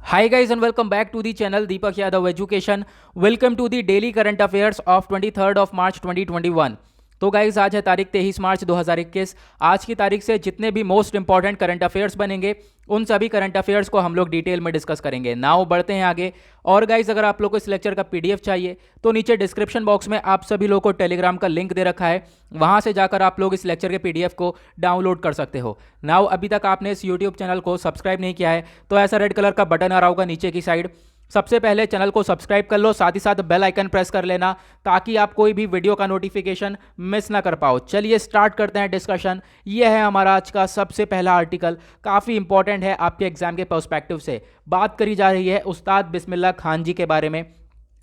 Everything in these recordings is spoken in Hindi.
Hi guys and welcome back to the channel Deepak Yadav Education. Welcome to the daily current affairs of 23rd of March 2021. तो गाइज आज है तारीख 23 मार्च 2021। आज की तारीख से जितने भी मोस्ट इंपॉर्टेंट करंट अफेयर्स बनेंगे उन सभी करंट अफेयर्स को हम लोग डिटेल में डिस्कस करेंगे। नाउ बढ़ते हैं आगे। और गाइज अगर आप लोग को इस लेक्चर का पीडीएफ चाहिए तो नीचे डिस्क्रिप्शन बॉक्स में आप सभी लोगों को टेलीग्राम का लिंक दे रखा है, वहां से जाकर आप लोग इस लेक्चर के पीडीएफ को डाउनलोड कर सकते हो। नाउ अभी तक आपने इस यूट्यूब चैनल को सब्सक्राइब नहीं किया है तो ऐसा रेड कलर का बटन आ रहा होगा नीचे की साइड, सबसे पहले चैनल को सब्सक्राइब कर लो, साथ ही साथ बेल आइकन प्रेस कर लेना ताकि आप कोई भी वीडियो का नोटिफिकेशन मिस ना कर पाओ। चलिए स्टार्ट करते हैं डिस्कशन। ये है हमारा आज का सबसे पहला आर्टिकल, काफ़ी इंपॉर्टेंट है आपके एग्जाम के पर्सपेक्टिव से। बात करी जा रही है उस्ताद बिस्मिल्लाह खान जी के बारे में।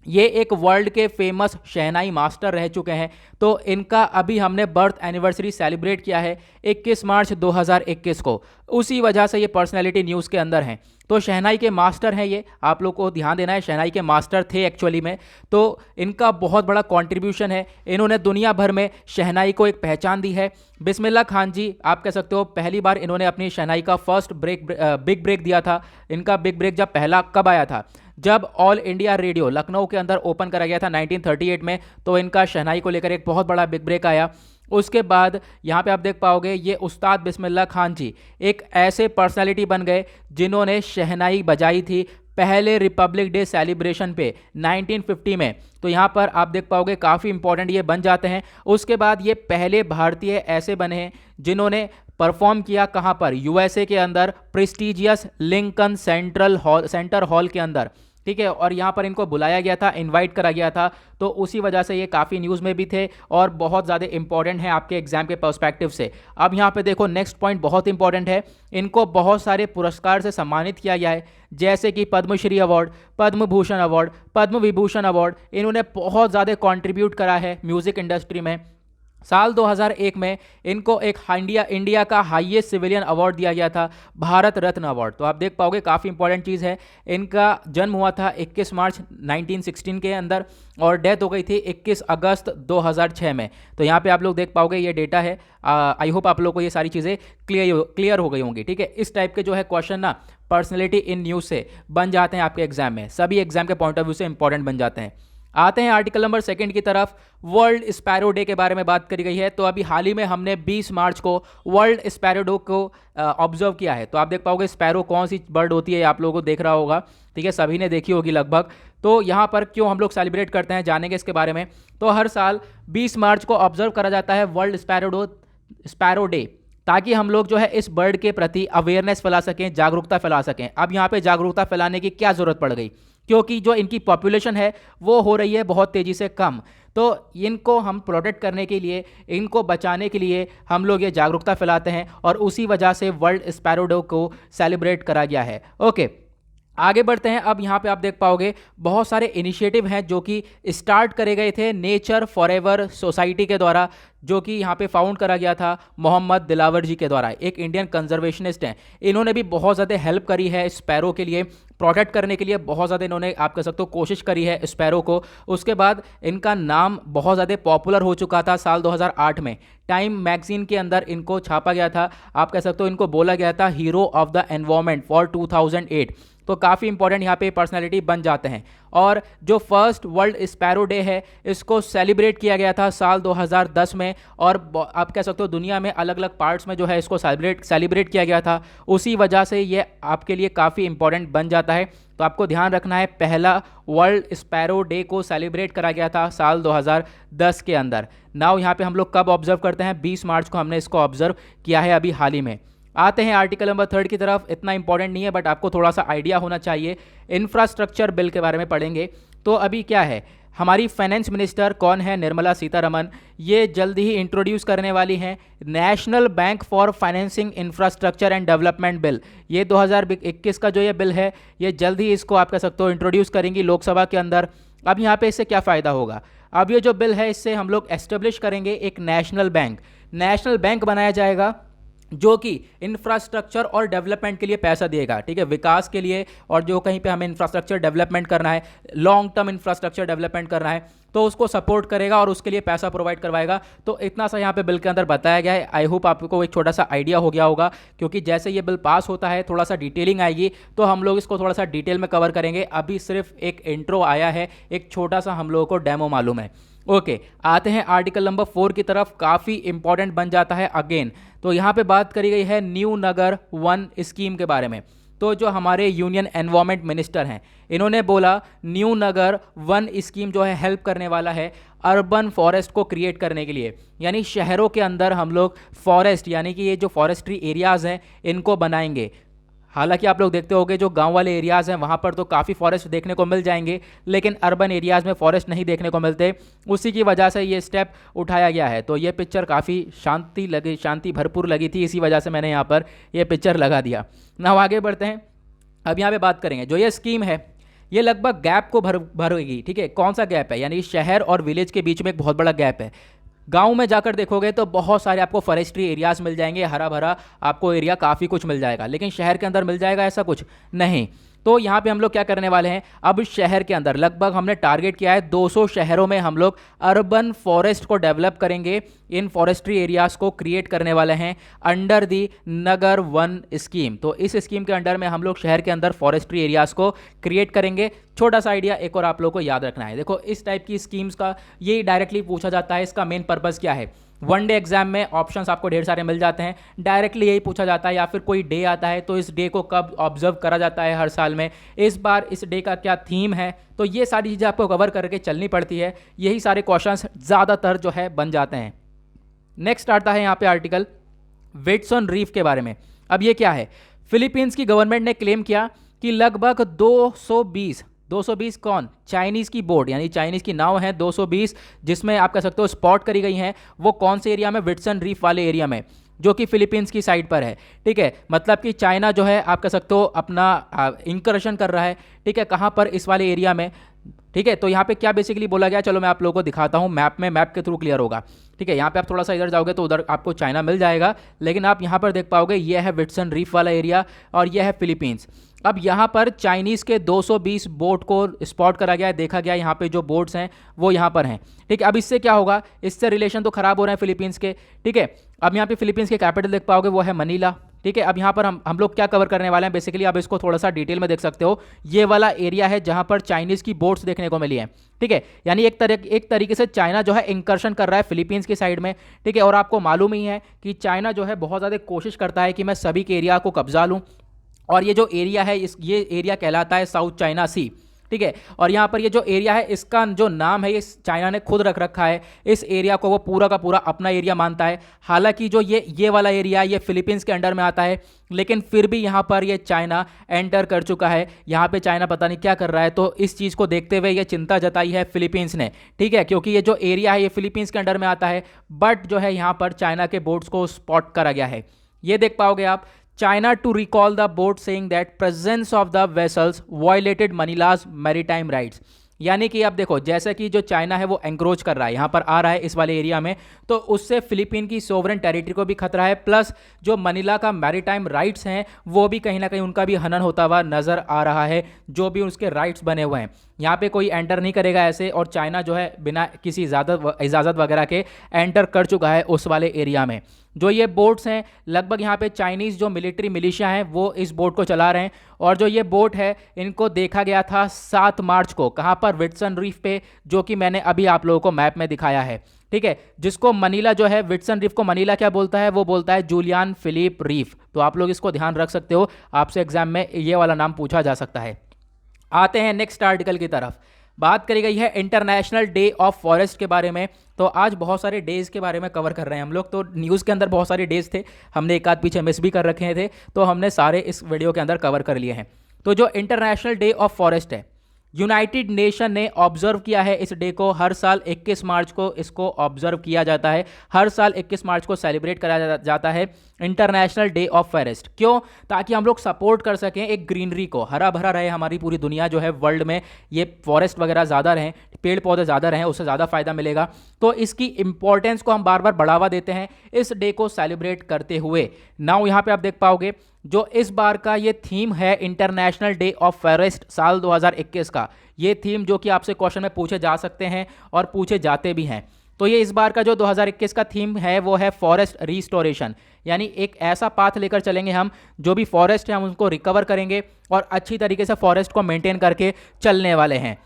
ये एक वर्ल्ड के फेमस शहनाई मास्टर रह चुके हैं, तो इनका अभी हमने बर्थ एनिवर्सरी सेलिब्रेट किया है 21 मार्च 2021 को। उसी वजह से ये पर्सनैलिटी न्यूज़ के अंदर हैं। तो शहनाई के मास्टर हैं ये, आप लोग को ध्यान देना है, शहनाई के मास्टर थे एक्चुअली में। तो इनका बहुत बड़ा कंट्रीब्यूशन है, इन्होंने दुनिया भर में शहनाई को एक पहचान दी है। बिस्मिल्लाह खान जी आप कह सकते हो पहली बार इन्होंने अपनी शहनाई का फर्स्ट बिग ब्रेक दिया था। इनका बिग ब्रेक जब पहला कब आया था, जब ऑल इंडिया रेडियो लखनऊ के अंदर ओपन करा गया था 1938 में, तो इनका शहनाई को लेकर एक बहुत बड़ा बिग ब्रेक आया। उसके बाद यहाँ पे आप देख पाओगे ये उस्ताद बिस्मिल्लाह खान जी एक ऐसे पर्सनालिटी बन गए जिन्होंने शहनाई बजाई थी पहले रिपब्लिक डे सेलिब्रेशन पे 1950 में। तो यहाँ पर आप देख पाओगे काफ़ी इंपॉर्टेंट ये बन जाते हैं। उसके बाद ये पहले भारतीय ऐसे बने हैं जिन्होंने परफॉर्म किया कहाँ पर, यूएसए के अंदर प्रेस्टिजियस लिंकन सेंटर हॉल के अंदर, ठीक है। और यहाँ पर इनको बुलाया गया था, इनवाइट करा गया था, तो उसी वजह से ये काफ़ी न्यूज़ में भी थे और बहुत ज़्यादा इंपॉर्टेंट है आपके एग्जाम के पर्सपेक्टिव से। अब यहाँ पे देखो नेक्स्ट पॉइंट बहुत इंपॉर्टेंट है, इनको बहुत सारे पुरस्कार से सम्मानित किया गया है, जैसे कि Padmashri award, Padma Bhushan award, Padma Vibhushan award. इन्होंने बहुत ज़्यादा कॉन्ट्रीब्यूट करा है म्यूज़िक इंडस्ट्री में। साल 2001 में इनको एक इंडिया का हाईएस्ट सिविलियन अवार्ड दिया गया था, भारत रत्न अवार्ड। तो आप देख पाओगे काफ़ी इंपॉर्टेंट चीज़ है। इनका जन्म हुआ था 21 मार्च 1916 के अंदर और डेथ हो गई थी 21 अगस्त 2006 में। तो यहाँ पे आप लोग देख पाओगे ये डेटा है। आई होप आप लोग को ये सारी चीज़ें क्लियर हो गई होंगी, ठीक है। इस टाइप के जो है क्वेश्चन ना पर्सनैलिटी इन न्यूज़ से बन जाते हैं आपके एग्जाम में, सभी एग्जाम के पॉइंट ऑफ व्यू से इंपॉर्टेंट बन जाते हैं। आते हैं आर्टिकल नंबर 2 की तरफ। वर्ल्ड स्पैरो डे के बारे में बात करी गई है। तो अभी हाल ही में हमने 20 मार्च को वर्ल्ड स्पैरो डे को ऑब्जर्व किया है। तो आप देख पाओगे स्पैरो कौन सी बर्ड होती है, आप लोगों को देख रहा होगा, ठीक है, सभी ने देखी होगी लगभग। तो यहाँ पर क्यों हम लोग सेलिब्रेट करते हैं जानेंगे इसके बारे में। तो हर साल 20 मार्च को ऑब्जर्व करा जाता है वर्ल्ड स्पैरो डे, ताकि हम लोग जो है इस बर्ड के प्रति अवेयरनेस फैला सकें, जागरूकता फैला सकें। अब यहाँ पे जागरूकता फैलाने की क्या ज़रूरत पड़ गई, क्योंकि जो इनकी पॉपुलेशन है वो हो रही है बहुत तेज़ी से कम। तो इनको हम प्रोटेक्ट करने के लिए, इनको बचाने के लिए हम लोग ये जागरूकता फैलाते हैं और उसी वजह से वर्ल्ड स्पैरो डे को सेलिब्रेट करा गया है। ओके, आगे बढ़ते हैं। अब यहाँ पे आप देख पाओगे बहुत सारे इनिशिएटिव हैं जो कि स्टार्ट करे गए थे नेचर फॉरएवर सोसाइटी के द्वारा, जो कि यहाँ पे फाउंड करा गया था मोहम्मद दिलावर जी के द्वारा, एक इंडियन कंजर्वेशनिस्ट हैं। इन्होंने भी बहुत ज़्यादा हेल्प करी है स्पैरो के लिए, प्रोटेक्ट करने के लिए बहुत ज़्यादा इन्होंने आप कह सकते हो कोशिश करी है स्पैरो को। उसके बाद इनका नाम बहुत ज़्यादा पॉपुलर हो चुका था। साल 2008 में टाइम मैगजीन के अंदर इनको छापा गया था, आप कह सकते हो इनको बोला गया था hero of the environment for 2008। तो काफ़ी इंपॉर्टेंट यहाँ पे पर्सनालिटी बन जाते हैं। और जो फर्स्ट वर्ल्ड स्पैरो डे है इसको सेलिब्रेट किया गया था साल 2010 में, और आप कह सकते हो दुनिया में अलग अलग पार्ट्स में जो है इसको सेलिब्रेट किया गया था। उसी वजह से ये आपके लिए काफ़ी इंपॉर्टेंट बन जाता है। तो आपको ध्यान रखना है पहला वर्ल्ड स्पैरो डे को सेलिब्रेट करा गया था साल 2010 के अंदर। नाउ यहाँ पे हम लोग कब ऑब्जर्व करते हैं, 20 मार्च को हमने इसको ऑब्जर्व किया है अभी हाल ही में। आते हैं आर्टिकल नंबर 3 की तरफ। इतना इंपॉर्टेंट नहीं है बट आपको थोड़ा सा आइडिया होना चाहिए। इंफ्रास्ट्रक्चर बिल के बारे में पढ़ेंगे। तो अभी क्या है, हमारी फाइनेंस मिनिस्टर कौन है, निर्मला सीतारमन, ये जल्दी ही इंट्रोड्यूस करने वाली हैं national bank for financing infrastructure and development bill. ये 2021 का जो ये बिल है ये जल्द ही इसको आप कह सकते हो इंट्रोड्यूस करेंगी लोकसभा के अंदर। अब यहाँ पे इससे क्या फ़ायदा होगा, अब ये जो बिल है इससे हम लोग एस्टेब्लिश करेंगे एक नेशनल बैंक बनाया जाएगा जो कि इंफ्रास्ट्रक्चर और डेवलपमेंट के लिए पैसा देगा, ठीक है, विकास के लिए। और जो कहीं पे हमें इंफ्रास्ट्रक्चर डेवलपमेंट करना है, लॉन्ग टर्म इंफ्रास्ट्रक्चर डेवलपमेंट करना है, तो उसको सपोर्ट करेगा और उसके लिए पैसा प्रोवाइड करवाएगा। तो इतना सा यहाँ पे बिल के अंदर बताया गया है। आई होप आपको एक छोटा सा आइडिया हो गया होगा, क्योंकि जैसे ये बिल पास होता है थोड़ा सा डिटेलिंग आएगी तो हम लोग इसको थोड़ा सा डिटेल में कवर करेंगे। अभी सिर्फ एक इंट्रो आया है, एक छोटा सा हम लोगों को डेमो मालूम है। ओके, आते हैं आर्टिकल नंबर 4 की तरफ। काफ़ी इंपॉर्टेंट बन जाता है अगेन। तो यहाँ पे बात करी गई है न्यू नगर वन स्कीम के बारे में। तो जो हमारे यूनियन एनवायरमेंट मिनिस्टर हैं, इन्होंने बोला न्यू नगर वन स्कीम जो है हेल्प करने वाला है अर्बन फॉरेस्ट को क्रिएट करने के लिए। यानी शहरों के अंदर हम लोग फॉरेस्ट, यानी कि ये जो फॉरेस्ट्री एरियाज़ हैं इनको बनाएंगे। हालांकि आप लोग देखते होंगे जो गांव वाले एरियाज़ हैं वहाँ पर तो काफ़ी फॉरेस्ट देखने को मिल जाएंगे, लेकिन अर्बन एरियाज़ में फॉरेस्ट नहीं देखने को मिलते। उसी की वजह से ये स्टेप उठाया गया है। तो ये पिक्चर काफ़ी शांति भरपूर लगी थी, इसी वजह से मैंने यहाँ पर ये पिक्चर लगा दिया ना। आगे बढ़ते हैं। अब यहाँ पे बात करेंगे जो ये स्कीम है ये लगभग गैप को भरेगी, ठीक है। कौन सा गैप है? यानी शहर और विलेज के बीच में एक बहुत बड़ा गैप है। गांव में जाकर देखोगे तो बहुत सारे आपको फॉरेस्ट्री एरियाज मिल जाएंगे, हरा भरा आपको एरिया काफ़ी कुछ मिल जाएगा, लेकिन शहर के अंदर मिल जाएगा ऐसा कुछ नहीं। तो यहाँ पे हम लोग क्या करने वाले हैं, अब शहर के अंदर लगभग हमने टारगेट किया है 200 शहरों में हम लोग अर्बन फॉरेस्ट को डेवलप करेंगे। इन फॉरेस्ट्री एरियाज़ को क्रिएट करने वाले हैं under the Nagar one scheme. तो इस स्कीम के अंडर में हम लोग शहर के अंदर फॉरेस्ट्री एरियाज़ को क्रिएट करेंगे। छोटा सा आइडिया एक और आप लोगों को याद रखना है। देखो, इस टाइप की स्कीम्स का ये डायरेक्टली पूछा जाता है, इसका मेन पर्पज़ क्या है। वन डे एग्जाम में ऑप्शंस आपको ढेर सारे मिल जाते हैं, डायरेक्टली यही पूछा जाता है। या फिर कोई डे आता है तो इस डे को कब ऑब्जर्व करा जाता है हर साल में, इस बार इस डे का क्या थीम है। तो ये सारी चीज़ें आपको कवर करके चलनी पड़ती है। यही सारे क्वेश्चंस ज़्यादातर जो है बन जाते हैं। नेक्स्ट आता है यहाँ पे आर्टिकल विट्सन रीफ के बारे में। अब ये क्या है? फिलीपींस की गवर्नमेंट ने क्लेम किया कि लगभग 220 कौन? चाइनीज़ की बोट, यानी चाइनीज़ की नाव है 220, जिसमें आप कह सकते हो स्पॉट करी गई हैं। वो कौन से एरिया में? विट्सन रीफ वाले एरिया में, जो कि फिलीपींस की साइड पर है, ठीक है। मतलब कि चाइना जो है आप कह सकते हो अपना इंकर्शन कर रहा है, ठीक है। कहाँ पर? इस वाले एरिया में, ठीक है। तो यहाँ पे क्या बेसिकली बोला गया, चलो मैं आप लोगों को दिखाता हूँ मैप में, मैप के थ्रू क्लियर होगा, ठीक है। यहाँ पे आप थोड़ा सा इधर जाओगे तो उधर आपको चाइना मिल जाएगा, लेकिन आप यहाँ पर देख पाओगे ये है विट्सन रीफ वाला एरिया और ये है फिलीपींस। अब यहाँ पर चाइनीज़ के 220 बोट को स्पॉट करा गया है, देखा गया यहाँ पे जो बोट्स हैं वो यहाँ पर हैं, ठीक है। अब इससे क्या होगा? इससे रिलेशन तो खराब हो रहे हैं फिलीपींस के, ठीक है। अब यहाँ पे फिलीपींस के कैपिटल देख पाओगे वो है मनीला, ठीक है। अब यहाँ पर हम लोग क्या कवर करने वाले हैं बेसिकली, आप इसको थोड़ा सा डिटेल में देख सकते हो। ये वाला एरिया है जहाँ पर चाइनीज़ की बोट्स देखने को मिली है, ठीक है। यानी एक तरीके से चाइना जो है इंकर्शन कर रहा है फिलीपींस की साइड में, ठीक है। और आपको मालूम ही है कि चाइना जो है बहुत ज़्यादा कोशिश करता है कि मैं सभी के एरिया को कब्जा लूँ। और ये जो एरिया है ये एरिया कहलाता है साउथ चाइना सी, ठीक है। और यहाँ पर ये जो एरिया है इसका जो नाम है ये चाइना ने खुद रख रखा है। इस एरिया को वो पूरा का पूरा अपना एरिया मानता है। हालांकि जो ये वाला एरिया ये फिलीपींस के अंडर में आता है, लेकिन फिर भी यहाँ पर ये चाइना एंटर कर चुका है। यहाँ पे चाइना पता नहीं क्या कर रहा है। तो इस चीज़ को देखते हुए ये चिंता जताई है फिलीपींस ने, ठीक है, क्योंकि ये जो एरिया है ये फिलीपींस के अंडर में आता है, बट जो है यहाँ पर चाइना के बोट्स को स्पॉट करा गया है। ये देख पाओगे आप, China to recall the boat saying that presence of the vessels violated Manila's maritime rights। यानी कि आप देखो, जैसे कि जो चाइना है वो एंक्रोच कर रहा है, यहाँ पर आ रहा है इस वाले एरिया में, तो उससे फिलीपीन की सोवरेन टेरिटरी को भी खतरा है, प्लस जो मनीला का मैरीटाइम राइट्स हैं वो भी कहीं ना कहीं उनका भी हनन होता हुआ नज़र आ रहा है। जो भी उसके राइट्स बने हुए हैं यहाँ पे कोई एंटर नहीं करेगा ऐसे, और चाइना जो है बिना किसी इजाज़त वगैरह के एंटर कर चुका है उस वाले एरिया में। जो ये बोट्स हैं लगभग यहाँ पे चाइनीज़ जो मिलिट्री मिलिशिया हैं वो इस बोट को चला रहे हैं। और जो ये बोट है इनको देखा गया था 7 मार्च को, कहाँ पर? विट्सन रीफ पे, जो कि मैंने अभी आप लोगों को मैप में दिखाया है, ठीक है। जिसको मनीला जो है, विट्सन रीफ को मनीला क्या बोलता है? वो बोलता है जूलियन फिलिप रीफ। तो आप लोग इसको ध्यान रख सकते हो, आपसे एग्जाम में ये वाला नाम पूछा जा सकता है। आते हैं नेक्स्ट आर्टिकल की तरफ। बात करी गई है इंटरनेशनल डे ऑफ फॉरेस्ट के बारे में। तो आज बहुत सारे डेज़ के बारे में कवर कर रहे हैं हम लोग। तो न्यूज़ के अंदर बहुत सारे डेज़ थे, हमने एक आध पीछे मिस भी कर रखे थे, तो हमने सारे इस वीडियो के अंदर कवर कर लिए हैं। तो जो इंटरनेशनल डे ऑफ फॉरेस्ट है, यूनाइटेड नेशन ने ऑब्जर्व किया है इस डे को। हर साल 21 मार्च को इसको ऑब्जर्व किया जाता है, हर साल 21 मार्च को सेलिब्रेट करा जाता है इंटरनेशनल डे ऑफ फॉरेस्ट। क्यों? ताकि हम लोग सपोर्ट कर सकें एक ग्रीनरी को, हरा भरा रहे हमारी पूरी दुनिया जो है वर्ल्ड में, ये फॉरेस्ट वगैरह ज़्यादा रहें, पेड़ पौधे ज़्यादा रहें, उससे ज़्यादा फायदा मिलेगा। तो इसकी इंपॉर्टेंस को हम बार बार बढ़ावा देते हैं इस डे को सेलिब्रेट करते हुए। नाउ यहाँ पे आप देख पाओगे जो इस बार का ये थीम है इंटरनेशनल डे ऑफ फॉरेस्ट साल 2021 का, ये थीम जो कि आपसे क्वेश्चन में पूछे जा सकते हैं और पूछे जाते भी हैं। तो ये इस बार का जो 2021 का थीम है वो है फॉरेस्ट रिस्टोरेशन, यानी एक ऐसा पाथ लेकर चलेंगे हम, जो भी फॉरेस्ट है हम उनको रिकवर करेंगे और अच्छी तरीके से फॉरेस्ट को मेंटेन करके चलने वाले हैं।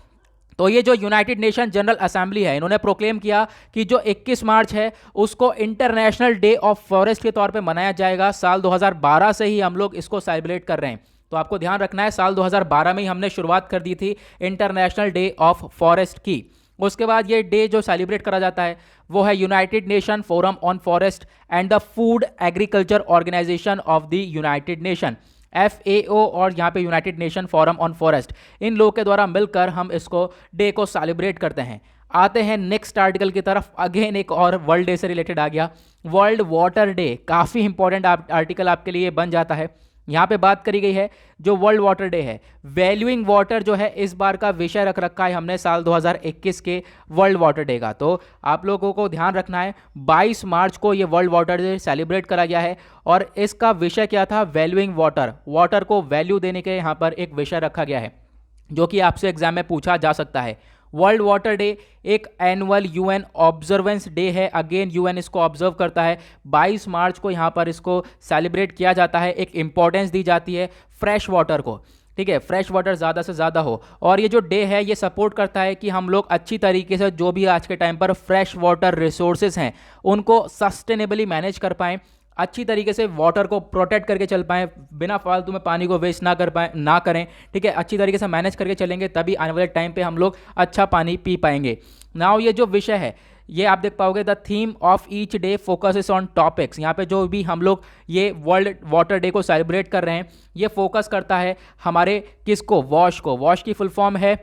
तो ये जो यूनाइटेड नेशन जनरल असेंबली है, इन्होंने प्रोक्लेम किया कि जो 21 मार्च है उसको इंटरनेशनल डे ऑफ फॉरेस्ट के तौर पे मनाया जाएगा। साल 2012 से ही हम लोग इसको सेलिब्रेट कर रहे हैं। तो आपको ध्यान रखना है, साल 2012 में ही हमने शुरुआत कर दी थी इंटरनेशनल डे ऑफ फॉरेस्ट की। उसके बाद ये डे जो सेलिब्रेट करा जाता है वो है United Nation Forum on Forest and the Food Agriculture Organisation of the United Nation, FAO, और यहाँ पे United Nation Forum on Forest, इन लोगों के द्वारा मिलकर हम इसको डे को सेलिब्रेट करते हैं। आते हैं नेक्स्ट आर्टिकल की तरफ। अगेन एक और वर्ल्ड डे से रिलेटेड आ गया, वर्ल्ड वाटर डे। काफ़ी इंपॉर्टेंट आर्टिकल आपके लिए बन जाता है। यहाँ पे बात करी गई है जो वर्ल्ड वाटर डे है, वैल्यूइंग वाटर जो है इस बार का विषय रख रखा है हमने साल 2021 के वर्ल्ड वाटर डे का। तो आप लोगों को ध्यान रखना है 22 मार्च को ये वर्ल्ड वाटर डे सेलिब्रेट करा गया है और इसका विषय क्या था? वैल्यूइंग वाटर, वाटर को वैल्यू देने के यहाँ पर एक विषय रखा गया है जो कि आपसे एग्जाम में पूछा जा सकता है। वर्ल्ड वाटर डे एक एनुअल यूएन ऑब्जर्वेंस डे है। अगेन यूएन इसको ऑब्जर्व करता है। 22 मार्च को यहाँ पर इसको सेलिब्रेट किया जाता है। एक इंपॉर्टेंस दी जाती है फ्रेश वाटर को, ठीक है, फ्रेश वाटर ज़्यादा से ज़्यादा हो। और ये जो डे है ये सपोर्ट करता है कि हम लोग अच्छी तरीके से जो भी आज के टाइम पर फ्रेश वाटर रिसोर्सेज हैं उनको सस्टेनेबली मैनेज कर पाएँ, अच्छी तरीके से वाटर को प्रोटेक्ट करके चल पाएँ, बिना फालतू में पानी को वेस्ट ना करें, ठीक है। अच्छी तरीके से मैनेज करके चलेंगे तभी आने वाले टाइम पे हम लोग अच्छा पानी पी पाएंगे। नाउ ये जो विषय है ये आप देख पाओगे, the theme of each day focuses on topics. यहाँ पे जो भी हम लोग ये वर्ल्ड वाटर डे को सेलिब्रेट कर रहे हैं ये फोकस करता है हमारे किसको? वॉश को। वॉश की फुल फॉर्म है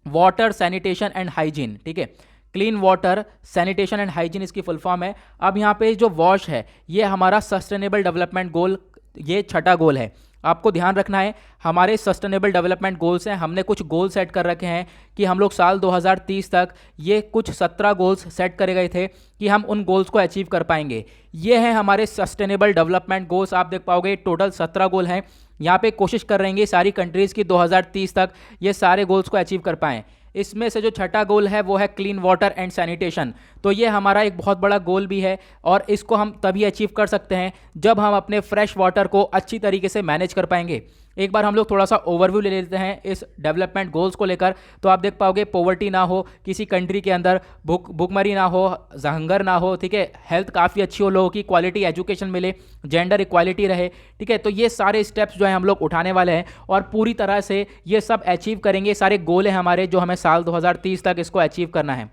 वाटर सैनिटेशन एंड हाइजीन, ठीक है, clean water sanitation and hygiene इसकी फुल फॉर्म है। अब यहाँ पे जो वॉश है ये हमारा सस्टेनेबल डेवलपमेंट गोल, ये छठा गोल है। आपको ध्यान रखना है हमारे सस्टेनेबल डेवलपमेंट गोल्स हैं, हमने कुछ गोल सेट कर रखे हैं कि हम लोग साल 2030 तक ये कुछ 17 गोल्स सेट करे गए थे कि हम उन गोल्स को अचीव कर पाएंगे। ये हैं हमारे सस्टेनेबल डेवलपमेंट गोल्स। आप देख पाओगे टोटल 17 गोल हैं। यहाँ पे कोशिश कर रहेंगे सारी कंट्रीज़ की 2030 तक ये सारे गोल्स को अचीव कर पाएँ। इसमें से जो छठा गोल है वो है क्लीन वाटर एंड सैनिटेशन। तो ये हमारा एक बहुत बड़ा गोल भी है और इसको हम तभी अचीव कर सकते हैं जब हम अपने फ्रेश वाटर को अच्छी तरीके से मैनेज कर पाएंगे। एक बार हम लोग थोड़ा सा ओवरव्यू ले लेते हैं इस डेवलपमेंट गोल्स को लेकर। तो आप देख पाओगे पॉवर्टी ना हो किसी कंट्री के अंदर, भुखमरी ना हो, हंगर ना हो, ठीक है, हेल्थ काफ़ी अच्छी हो, लोगों की क्वालिटी एजुकेशन मिले, जेंडर इक्वालिटी रहे, ठीक है। तो ये सारे स्टेप्स जो है हम लोग उठाने वाले हैं और पूरी तरह से ये सब अचीव करेंगे। सारे गोल हैं हमारे जो हमें साल 2030 तक इसको अचीव करना है।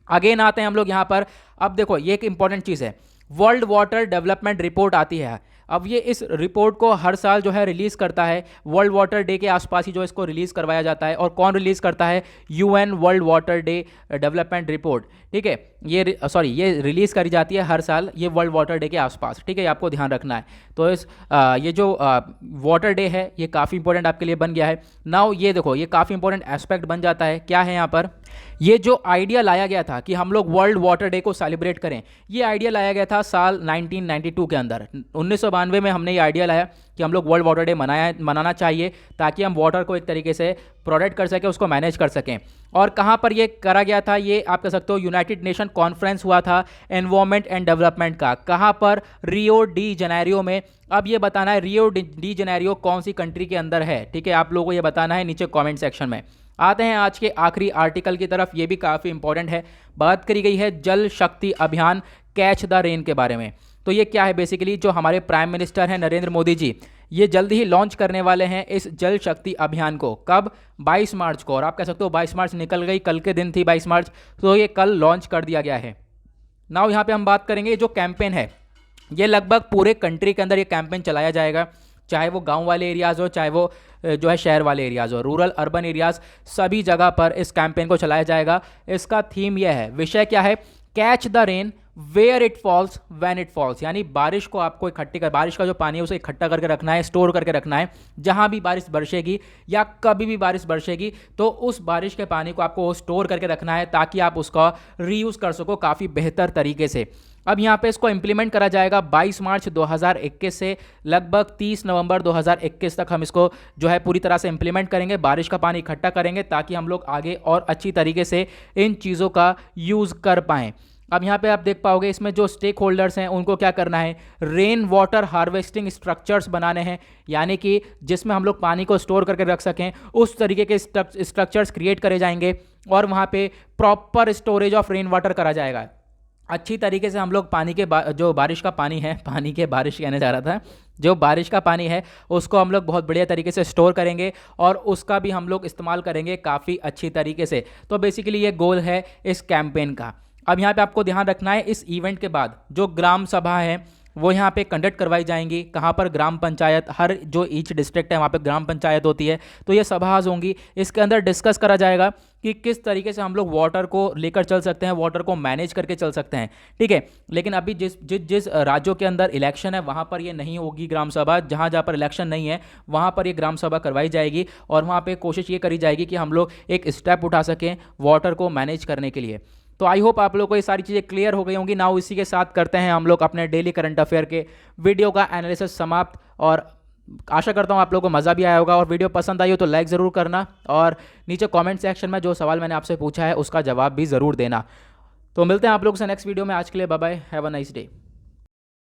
अगेन आते हैं हम लोग यहाँ पर। अब देखो ये एक इंपॉर्टेंट चीज़ है, वर्ल्ड वाटर डेवलपमेंट रिपोर्ट आती है। अब ये इस रिपोर्ट को हर साल जो है रिलीज़ करता है, वर्ल्ड वाटर डे के आसपास ही जो इसको रिलीज़ करवाया जाता है। और कौन रिलीज़ करता है? UN world water day development report, ठीक है। ये रिलीज़ करी जाती है हर साल ये वर्ल्ड वाटर डे के आसपास, ठीक है, आपको ध्यान रखना है। तो इस ये जो वाटर डे है ये काफ़ी इंपॉर्टेंट आपके लिए बन गया है। नाउ ये देखो ये काफ़ी इंपॉर्टेंट एस्पेक्ट बन जाता है। क्या है यहाँ पर? ये जो आइडिया लाया गया था कि हम लोग वर्ल्ड वाटर डे को सेलिब्रेट करें, ये आइडिया लाया गया था साल 1992 के अंदर। 1992 में हमने ये आइडिया लाया कि हम लोग वर्ल्ड वाटर डे मनाना चाहिए ताकि हम वाटर को एक तरीके से प्रोटेक्ट कर सकें, उसको मैनेज कर सकें। और कहाँ पर ये करा गया था? ये आप कह सकते हो यूनाइटेड नेशन कॉन्फ्रेंस हुआ था एनवायरनमेंट एंड डेवलपमेंट का। कहाँ पर? रियो डी जेनेरियो में। अब ये बताना है रियो डी जेनेरियो कौन सी कंट्री के अंदर है, ठीक है, आप लोगों को ये बताना है नीचे कॉमेंट सेक्शन में। आते हैं आज के आखिरी आर्टिकल की तरफ, ये भी काफ़ी इंपॉर्टेंट है। बात करी गई है जल शक्ति अभियान कैच द रेन के बारे में। तो ये क्या है? बेसिकली जो हमारे प्राइम मिनिस्टर हैं नरेंद्र मोदी जी, ये जल्दी ही लॉन्च करने वाले हैं इस जल शक्ति अभियान को। कब? 22 मार्च को। और आप कह सकते हो 22 मार्च निकल गई, कल के दिन थी 22 मार्च, तो ये कल लॉन्च कर दिया गया है। नाउ यहाँ पे हम बात करेंगे जो कैंपेन है ये लगभग पूरे कंट्री के अंदर ये कैंपेन चलाया जाएगा। चाहे वो गांव वाले एरियाज़ हो, चाहे वो जो है शहर वाले एरियाज़ हो, रूरल अर्बन एरियाज़, सभी जगह पर इस कैंपेन को चलाया जाएगा। इसका थीम यह है, विषय क्या है, catch the rain where it falls when it falls, यानी बारिश को आपको इकट्ठी कर, बारिश का जो पानी है उसे इकट्ठा करके रखना है, स्टोर करके रखना है। जहां भी बारिश बरसेगी या कभी भी बारिश बरसेगी तो उस बारिश के पानी को आपको स्टोर करके रखना है ताकि आप उसका रीयूज़ कर सको काफ़ी बेहतर तरीके से। अब यहाँ पे इसको इंप्लीमेंट करा जाएगा 22 मार्च 2021 से लगभग 30 नवंबर 2021 तक हम इसको जो है पूरी तरह से इंप्लीमेंट करेंगे, बारिश का पानी इकट्ठा करेंगे ताकि हम लोग आगे और अच्छी तरीके से इन चीज़ों का यूज़ कर पाएँ। अब यहाँ पे आप देख पाओगे इसमें जो स्टेक होल्डर्स हैं उनको क्या करना है, रेन वाटर हार्वेस्टिंग स्ट्रक्चर्स बनाने हैं, यानी कि जिसमें हम लोग पानी को स्टोर करके रख सकें उस तरीके के स्ट्रक्चर्स क्रिएट करे जाएंगे और वहाँ पे proper storage of rain water करा जाएगा। अच्छी तरीके से हम लोग पानी के जो बारिश का पानी है, पानी के बारिश कहने जा रहा था, जो बारिश का पानी है उसको हम लोग बहुत बढ़िया तरीके से स्टोर करेंगे और उसका भी हम लोग इस्तेमाल करेंगे काफ़ी अच्छी तरीके से। तो बेसिकली ये गोल है इस कैंपेन का। अब यहाँ पे आपको ध्यान रखना है, इस इवेंट के बाद जो ग्राम सभा है वो यहाँ पे कंडक्ट करवाई जाएंगी। कहाँ पर, ग्राम पंचायत, हर जो ईच डिस्ट्रिक्ट है वहाँ पे ग्राम पंचायत होती है, तो ये सभाज होंगी। इसके अंदर डिस्कस करा जाएगा कि किस तरीके से हम लोग वाटर को लेकर चल सकते हैं, वाटर को मैनेज करके चल सकते हैं, ठीक है। लेकिन अभी जिस राज्यों के अंदर इलेक्शन है वहाँ पर ये नहीं होगी ग्राम सभा, जहाँ जहाँ पर इलेक्शन नहीं है वहाँ पर ये ग्राम सभा करवाई जाएगी और वहाँ पर कोशिश ये करी जाएगी कि हम लोग एक स्टेप उठा सकें वाटर को मैनेज करने के लिए। तो आई होप आप लोगों को ये सारी चीज़ें क्लियर हो गई होंगी। नाउ इसी के साथ करते हैं हम लोग अपने डेली करंट अफेयर के वीडियो का एनालिसिस समाप्त, और आशा करता हूँ आप लोगों को मज़ा भी आया होगा और वीडियो पसंद आई हो तो लाइक ज़रूर करना और नीचे कमेंट सेक्शन में जो सवाल मैंने आपसे पूछा है उसका जवाब भी ज़रूर देना। तो मिलते हैं आप लोगों से नेक्स्ट वीडियो में। आज के लिए bye bye, have a nice day.